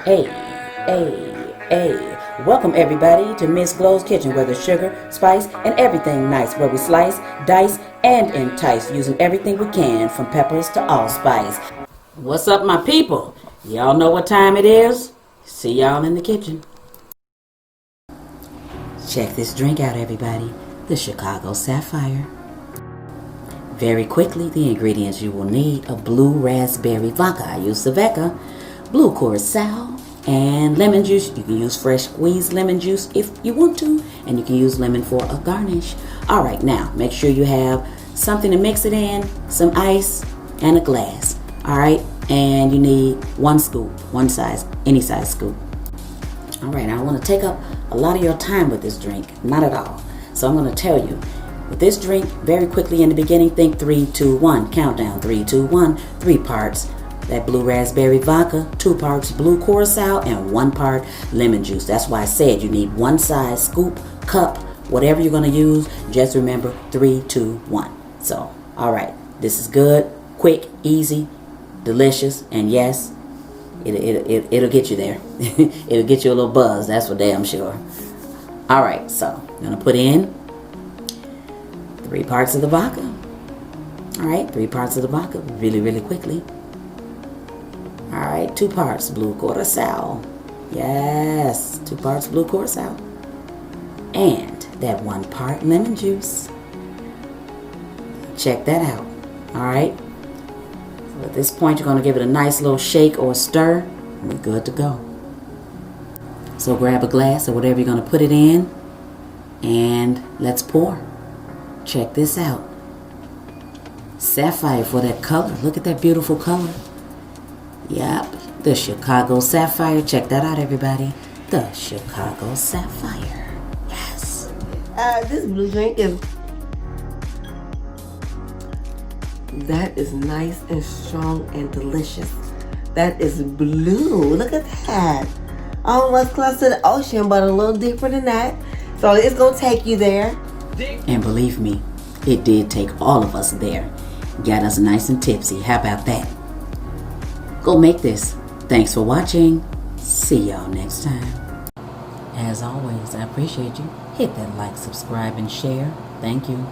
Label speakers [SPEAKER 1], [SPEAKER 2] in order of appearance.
[SPEAKER 1] Hey, hey. Welcome everybody to Miss Glow's Kitchen, where there's sugar, spice, and everything nice, where we slice, dice, and entice, using everything we can, from peppers to allspice. What's up, my people? Y'all know what time it is? See y'all in the kitchen. Check this drink out, everybody. The Chicago Sapphire. Very quickly, the ingredients you will need: a blue raspberry vodka, I use Vodka, blue curacao, and lemon juice. You can use fresh squeezed lemon juice if you want to, and you can use lemon for a garnish. All right, now make sure you have something to mix it in, some ice, and a glass. All right, and you need one scoop, any size scoop. All right, I don't want to take up a lot of your time with this drink, not at all. So I'm going to tell you, with this drink, very quickly in the beginning, think 3, 2, 1, countdown, 3, 2, 1, 3 parts. That blue raspberry vodka, 2 parts blue curacao, and 1 part lemon juice. That's why I said you need one size scoop, cup, whatever you're going to use. Just remember 3, 2, 1. So, all right, this is good, quick, easy, delicious, and yes, it'll get you there. It'll get you a little buzz, that's for damn sure. All right, so I'm going to put in 3 parts of the vodka. All right, 3 parts of the vodka, really quickly. All right, 2 parts blue curacao. Yes, 2 parts blue curacao. And that 1 part lemon juice. Check that out. All right. So at this point, you're going to give it a nice little shake or stir, and we're good to go. So grab a glass or whatever you're going to put it in, and let's pour. Check this out. Sapphire for that color. Look at that beautiful color. Yep, the Chicago Sapphire. Check that out, everybody. The Chicago Sapphire. Yes.
[SPEAKER 2] This blue drink is nice and strong and delicious. That is blue. Look at that. Almost close to the ocean, but a little deeper than that. So it's gonna take you there.
[SPEAKER 1] And believe me, it did take all of us there. Got us nice and tipsy. How about that? Go make this. Thanks for watching. See y'all next time. As always, I appreciate you. Hit that like, subscribe, and share. Thank you.